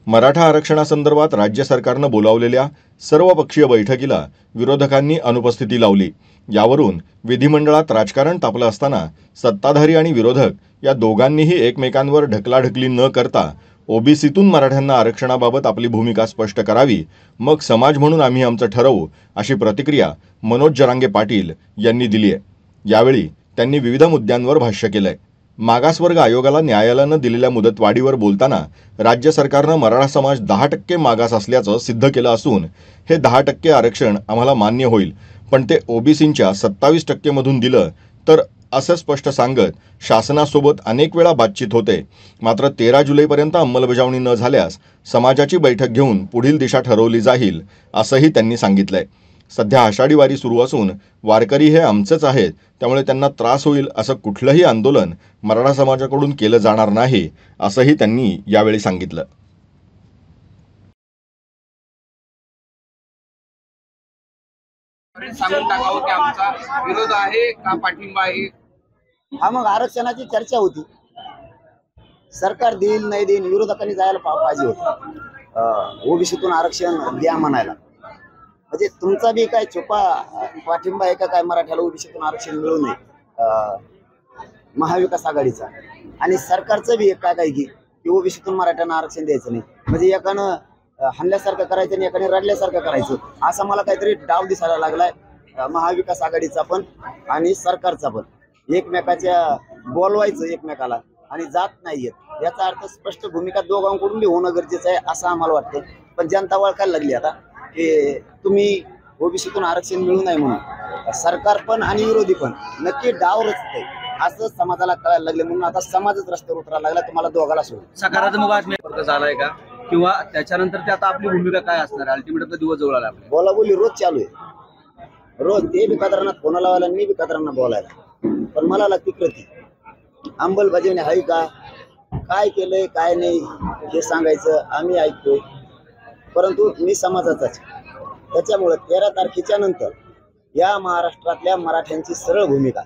मराठा आरक्षणासंदर्भात राज्य सरकारनं बोलावलेल्या सर्वपक्षीय बैठकीला विरोधकांनी अनुपस्थिती लावली। यावरून विधिमंडळात राजकारण तापलं असताना सत्ताधारी आणि विरोधक या दोघांनीही एकमेकांवर ढकलाढकली न करता ओबीसीतून मराठ्यांना आरक्षणाबाबत आपली भूमिका स्पष्ट करावी, मग समाज म्हणून आम्ही आमचं ठरवू, अशी प्रतिक्रिया मनोज जरांगे पाटील यांनी दिली आहे। यावेळी त्यांनी विविध मुद्द्यांवर भाष्य केलंय। मागासवर्ग आयोगाला न्यायालयानं दिलेल्या मुदतवाढीवर बोलताना राज्य सरकारनं मराठा समाज 10% मागास असल्याचं सिद्ध केलं असून हे 10% आरक्षण आम्हाला मान्य होईल, पण ते ओबीसींच्या 27% मधून दिलं तर असं स्पष्ट सांगत शासनासोबत अनेक वेळा बातचीत होते, मात्र 13 जुलैपर्यंत अंमलबजावणी न झाल्यास समाजाची बैठक घेऊन पुढील दिशा ठरवली जाईल, असंही त्यांनी सांगितलंय। सध्या आषाढी वारी सुरू असून वारकरी हे आमचेच आहेत, त्यामुळे त्यांना त्रास होईल असं कुठलंही आंदोलन मराठा समाजाकडून केलं जाणार नाही, असंही त्यांनी यावेळी सांगितलं। सांगून टाकावं की आमचा विरोध आहे का पाठिंबा आहे। हा, मग आरक्षणाची चर्चा होती, सरकार देईल नाही देईल, विरोधकांनी जायला पाहिजे होतं ओबीसीतून आरक्षण द्या म्हणायला। म्हणजे तुमचा बी काय छुपा पाठिंबा आहे का काय मराठ्याला ओबीसीतून आरक्षण मिळू नये महाविकास आघाडीचा, आणि सरकारचं बी एक काय की ओबीसीतून मराठ्यांना आरक्षण द्यायचं नाही, म्हणजे एकानं हल्ल्यासारखं करायचं आणि एकाने रडल्यासारखं करायचं, असा मला काहीतरी डाव दिसायला लागलाय महाविकास आघाडीचा पण आणि सरकारचा पण। एकमेकाच्या बोलवायचं एकमेकाला आणि जात नाहीयेत, याचा अर्थ स्पष्ट भूमिका दोघांकडून बी होणं गरजेचं आहे असं आम्हाला वाटतं। पण जनता वळखायला लागली आता की तुम्ही ओबीसीतून आरक्षण मिळू नये म्हणून, सरकार पण आणि विरोधी पण नक्की डाव रचतंय असं समाजाला कळायला लागले, म्हणून आता समाजच रस्त्यावर उतरायला लागला। तुम्हाला दोघाला सोडून सकारात्मक बातमी झालाय का, किंवा त्याच्यानंतर ते आता आपली भूमिका काय असणार? अल्टिमेटली दिवस जवळ आला, बोलाबोली रोज चालू आहे, रोज ते बी कदरांना फोन लावायला मी बी कदरांना बोलायला, पण मला लागते कृती अंमलबजावणी आहे का, काय केलंय काय नाही हे सांगायचं आम्ही ऐकतोय, परंतु मी समाजाचाच, त्याच्यामुळे 13 तारखेच्या नंतर या महाराष्ट्रातल्या मराठ्यांची सरळ भूमिका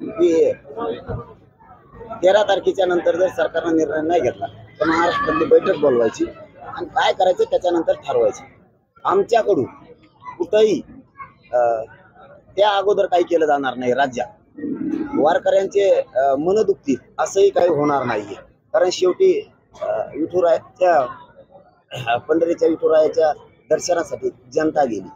की 13 तारखेच्या नंतर जर सरकारने निर्णय नाही घेतला तर महाराष्ट्रातली बैठक बोलवायची आणि काय करायचं त्याच्यानंतर ठरवायचं। आमच्याकडून कुठंही त्या अगोदर काही केलं जाणार नाही, राज्यात वारकऱ्यांचे मन दुखतील असंही काही होणार नाहीये, कारण शेवटी विठुरायाच्या पंढरीच्या विठुरायाच्या दर्शनासाठी जनता गेली,